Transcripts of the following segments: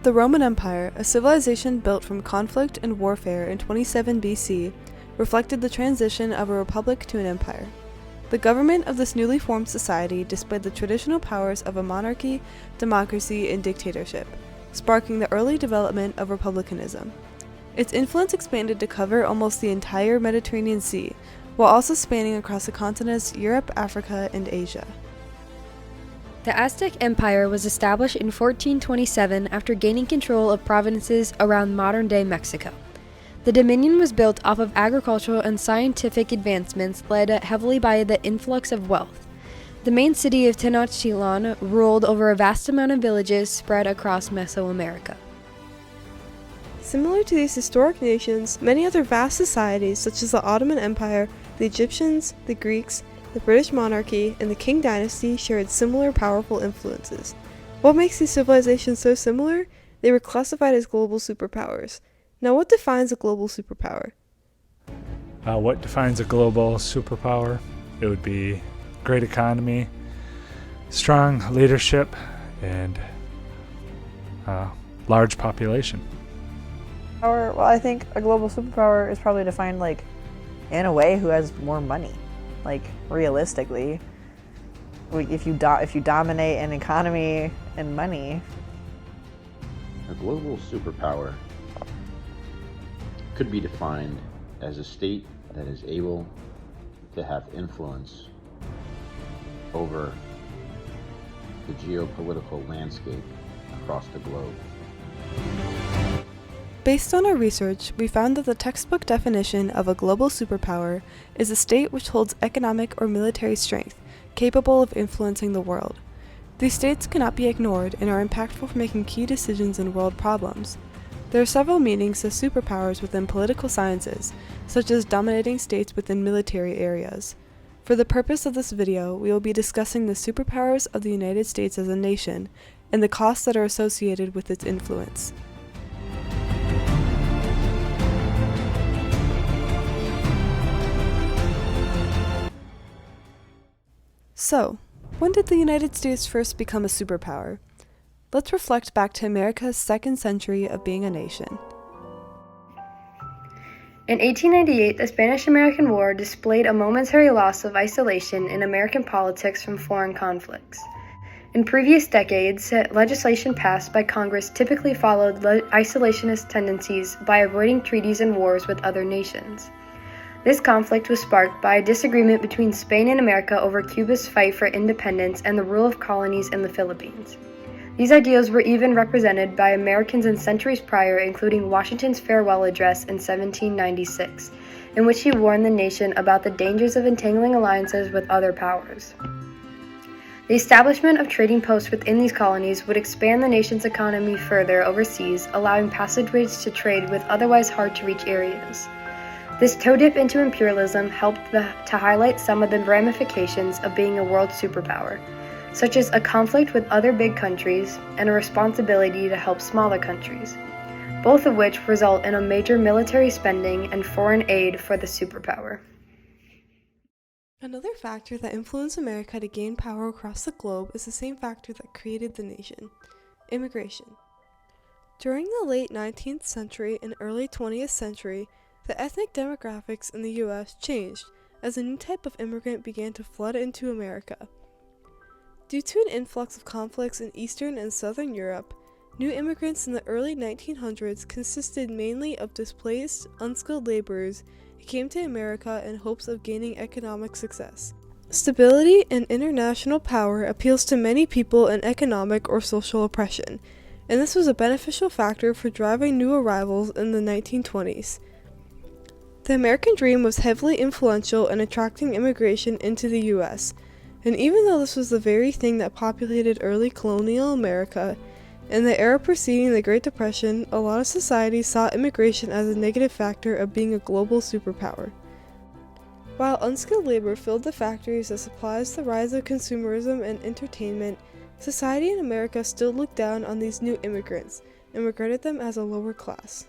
The Roman Empire, a civilization built from conflict and warfare in 27 BC, reflected the transition of a republic to an empire. The government of this newly formed society displayed the traditional powers of a monarchy, democracy, and dictatorship, sparking the early development of republicanism. Its influence expanded to cover almost the entire Mediterranean Sea, while also spanning across the continents Europe, Africa, and Asia. The Aztec Empire was established in 1427 after gaining control of provinces around modern-day Mexico. The dominion was built off of agricultural and scientific advancements led heavily by the influx of wealth. The main city of Tenochtitlan ruled over a vast amount of villages spread across Mesoamerica. Similar to these historic nations, many other vast societies such as the Ottoman Empire, the Egyptians, the Greeks, the British monarchy, and the Qing dynasty shared similar powerful influences. What makes these civilizations so similar? They were classified as global superpowers. Now, what defines a global superpower? What defines a global superpower? It would be great economy, strong leadership, and large population. Well, I think a global superpower is probably defined in a way who has more money. Realistically, if you dominate an economy and money. A global superpower could be defined as a state that is able to have influence over the geopolitical landscape across the globe. Based on our research, we found that the textbook definition of a global superpower is a state which holds economic or military strength, capable of influencing the world. These states cannot be ignored and are impactful for making key decisions in world problems. There are several meanings to superpowers within political sciences, such as dominating states within military areas. For the purpose of this video, we will be discussing the superpowers of the United States as a nation and the costs that are associated with its influence. So, when did the United States first become a superpower? Let's reflect back to America's second century of being a nation. In 1898, the Spanish-American War displayed a momentary loss of isolation in American politics from foreign conflicts. In previous decades, legislation passed by Congress typically followed isolationist tendencies by avoiding treaties and wars with other nations. This conflict was sparked by a disagreement between Spain and America over Cuba's fight for independence and the rule of colonies in the Philippines. These ideals were even represented by Americans in centuries prior, including Washington's farewell address in 1796, in which he warned the nation about the dangers of entangling alliances with other powers. The establishment of trading posts within these colonies would expand the nation's economy further overseas, allowing passageways to trade with otherwise hard-to-reach areas. This toe dip into imperialism helped to highlight some of the ramifications of being a world superpower, such as a conflict with other big countries and a responsibility to help smaller countries, both of which result in a major military spending and foreign aid for the superpower. Another factor that influenced America to gain power across the globe is the same factor that created the nation: immigration. During the late 19th century and early 20th century, the ethnic demographics in the U.S. changed as a new type of immigrant began to flood into America. Due to an influx of conflicts in Eastern and Southern Europe, new immigrants in the early 1900s consisted mainly of displaced, unskilled laborers who came to America in hopes of gaining economic success. Stability and international power appeals to many people in economic or social oppression, and this was a beneficial factor for driving new arrivals in the 1920s. The American dream was heavily influential in attracting immigration into the U.S., and even though this was the very thing that populated early colonial America, in the era preceding the Great Depression, a lot of societies saw immigration as a negative factor of being a global superpower. While unskilled labor filled the factories that supplies the rise of consumerism and entertainment, society in America still looked down on these new immigrants and regarded them as a lower class.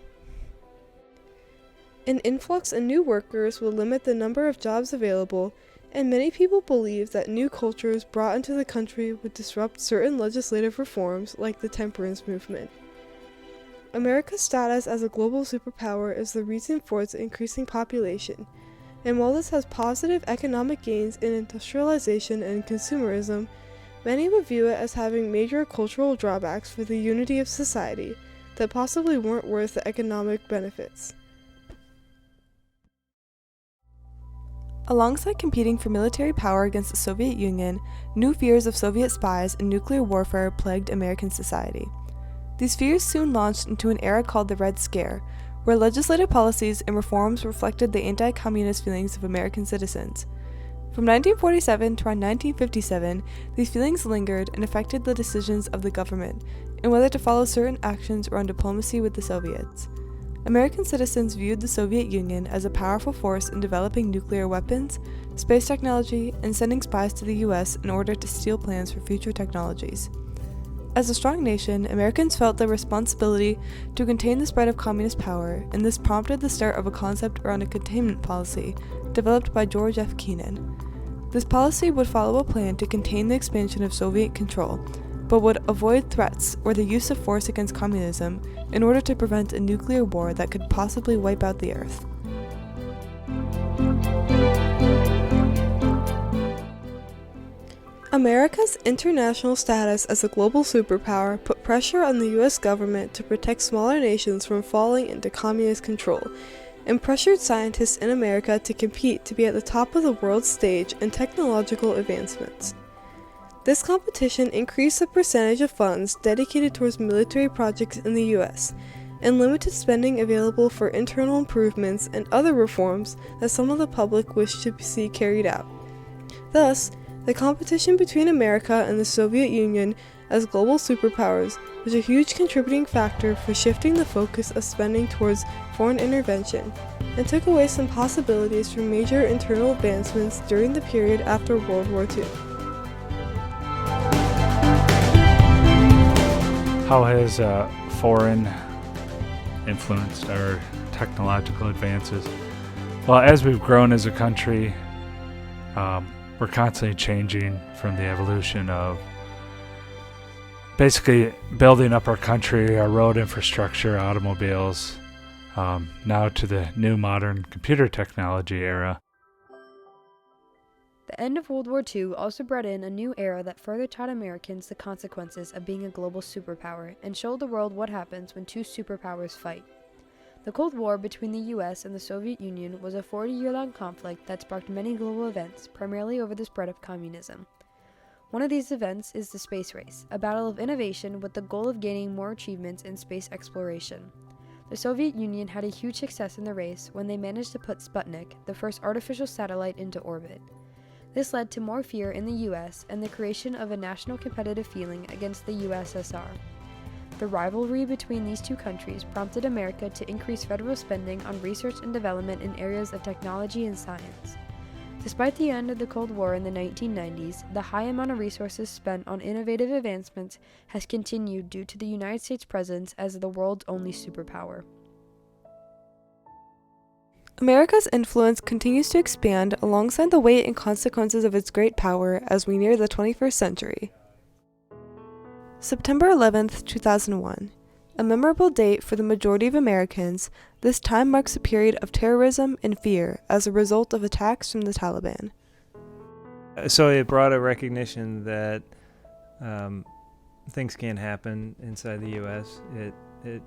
An influx of new workers would limit the number of jobs available, and many people believed that new cultures brought into the country would disrupt certain legislative reforms like the temperance movement. America's status as a global superpower is the reason for its increasing population, and while this has positive economic gains in industrialization and consumerism, many would view it as having major cultural drawbacks for the unity of society that possibly weren't worth the economic benefits. Alongside competing for military power against the Soviet Union, new fears of Soviet spies and nuclear warfare plagued American society. These fears soon launched into an era called the Red Scare, where legislative policies and reforms reflected the anti-communist feelings of American citizens. From 1947 to around 1957, these feelings lingered and affected the decisions of the government and whether to follow certain actions around diplomacy with the Soviets. American citizens viewed the Soviet Union as a powerful force in developing nuclear weapons, space technology, and sending spies to the US in order to steal plans for future technologies. As a strong nation, Americans felt the responsibility to contain the spread of communist power, and this prompted the start of a concept around a containment policy developed by George F. Kennan. This policy would follow a plan to contain the expansion of Soviet control, but would avoid threats or the use of force against communism in order to prevent a nuclear war that could possibly wipe out the Earth. America's international status as a global superpower put pressure on the US government to protect smaller nations from falling into communist control, and pressured scientists in America to compete to be at the top of the world stage in technological advancements. This competition increased the percentage of funds dedicated towards military projects in the US, and limited spending available for internal improvements and other reforms that some of the public wished to see carried out. Thus, the competition between America and the Soviet Union as global superpowers was a huge contributing factor for shifting the focus of spending towards foreign intervention, and took away some possibilities for major internal advancements during the period after World War II. How has foreign influenced our technological advances? Well, as we've grown as a country, we're constantly changing from the evolution of basically building up our country, our road infrastructure, automobiles, now to the new modern computer technology era. The end of World War II also brought in a new era that further taught Americans the consequences of being a global superpower and showed the world what happens when two superpowers fight. The Cold War between the US and the Soviet Union was a 40-year-long conflict that sparked many global events, primarily over the spread of communism. One of these events is the space race, a battle of innovation with the goal of gaining more achievements in space exploration. The Soviet Union had a huge success in the race when they managed to put Sputnik, the first artificial satellite, into orbit. This led to more fear in the US and the creation of a national competitive feeling against the USSR. The rivalry between these two countries prompted America to increase federal spending on research and development in areas of technology and science. Despite the end of the Cold War in the 1990s, the high amount of resources spent on innovative advancements has continued due to the United States' presence as the world's only superpower. America's influence continues to expand alongside the weight and consequences of its great power as we near the 21st century. September 11th, 2001. A memorable date for the majority of Americans, this time marks a period of terrorism and fear as a result of attacks from the Taliban. So it brought a recognition that things can happen inside the U.S. It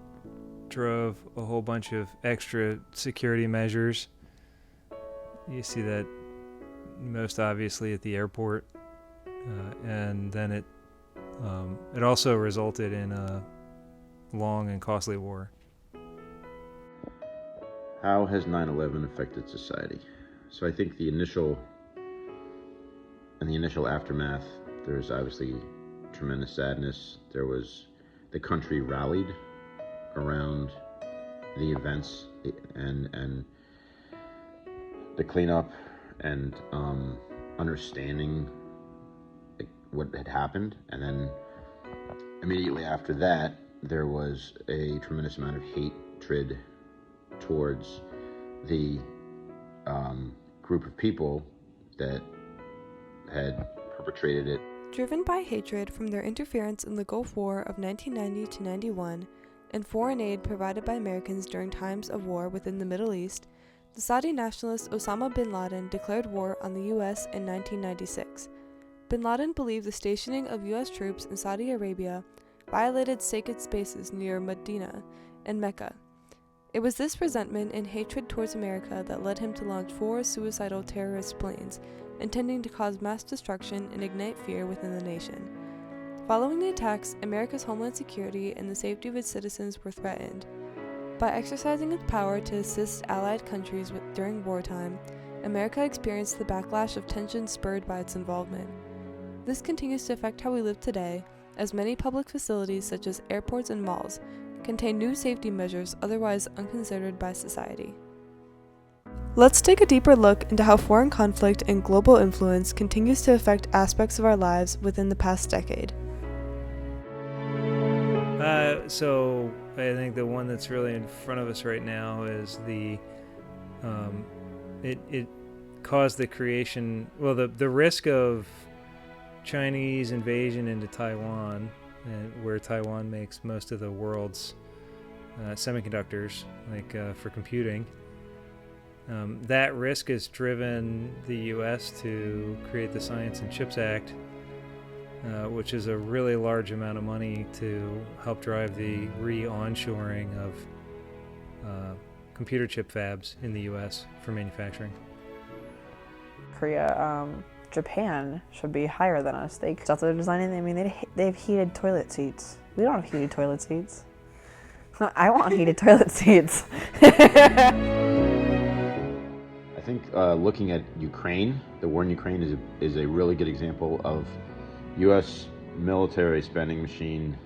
drove a whole bunch of extra security measures. You see that most obviously at the airport, and then it also resulted in a long and costly war. How has 9/11 affected society? So I think in the initial aftermath, there's obviously tremendous sadness. The country rallied around the events and the cleanup and understanding what had happened, and then immediately after that there was a tremendous amount of hatred towards the group of people that had perpetrated it. Driven by hatred from their interference in the Gulf War of 1990 to 91, and foreign aid provided by Americans during times of war within the Middle East, the Saudi nationalist Osama bin Laden declared war on the U.S. in 1996. Bin Laden believed the stationing of U.S. troops in Saudi Arabia violated sacred spaces near Medina and Mecca. It was this resentment and hatred towards America that led him to launch 4 suicidal terrorist planes, intending to cause mass destruction and ignite fear within the nation. Following the attacks, America's homeland security and the safety of its citizens were threatened. By exercising its power to assist allied countries during wartime, America experienced the backlash of tension spurred by its involvement. This continues to affect how we live today, as many public facilities such as airports and malls contain new safety measures otherwise unconsidered by society. Let's take a deeper look into how foreign conflict and global influence continues to affect aspects of our lives within the past decade. So I think the one that's really in front of us right now is it caused the creation, the risk of Chinese invasion into Taiwan, where Taiwan makes most of the world's semiconductors, for computing. That risk has driven the U.S. to create the Science and Chips Act, which is a really large amount of money to help drive the re-onshoring of computer chip fabs in the U.S. for manufacturing. Korea, Japan should be higher than us. Stuff they're designing, they have heated toilet seats. We don't have heated toilet seats. I want heated toilet seats. I think looking at Ukraine, the war in Ukraine is a really good example of U.S. military spending machine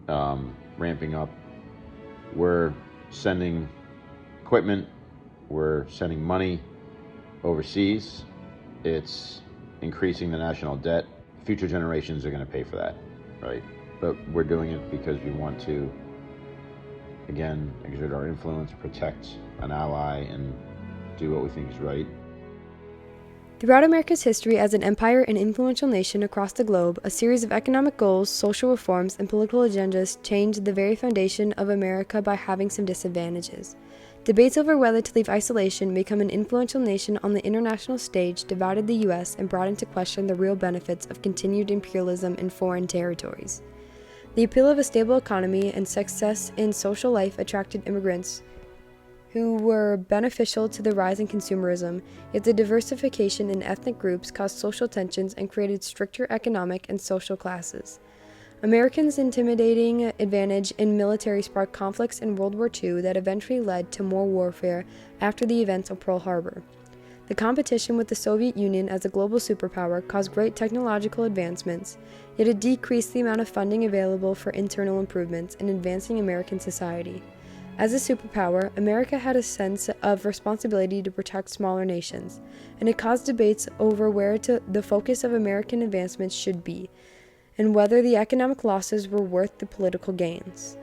ramping up. We're sending equipment, we're sending money overseas. It's increasing the national debt. Future generations are going to pay for that, right? But we're doing it because we want to, again, exert our influence, protect an ally, and do what we think is right. Throughout America's history as an empire and influential nation across the globe, a series of economic goals, social reforms, and political agendas changed the very foundation of America by having some disadvantages. Debates over whether to leave isolation and become an influential nation on the international stage divided the U.S. and brought into question the real benefits of continued imperialism in foreign territories. The appeal of a stable economy and success in social life attracted immigrants who were beneficial to the rise in consumerism, yet the diversification in ethnic groups caused social tensions and created stricter economic and social classes. Americans' intimidating advantage in military sparked conflicts in World War II that eventually led to more warfare after the events of Pearl Harbor. The competition with the Soviet Union as a global superpower caused great technological advancements, yet it decreased the amount of funding available for internal improvements in advancing American society. As a superpower, America had a sense of responsibility to protect smaller nations, and it caused debates over where the focus of American advancements should be, and whether the economic losses were worth the political gains.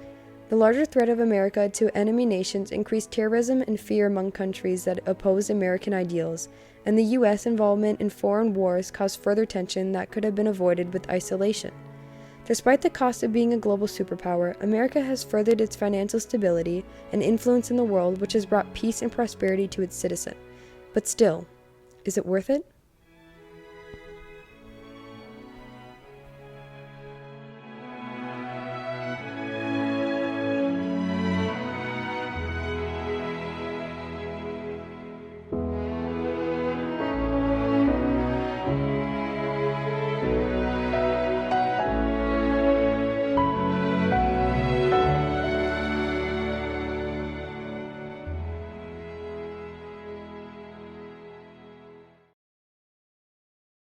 The larger threat of America to enemy nations increased terrorism and fear among countries that opposed American ideals, and the U.S. involvement in foreign wars caused further tension that could have been avoided with isolation. Despite the cost of being a global superpower, America has furthered its financial stability and influence in the world, which has brought peace and prosperity to its citizens. But still, is it worth it?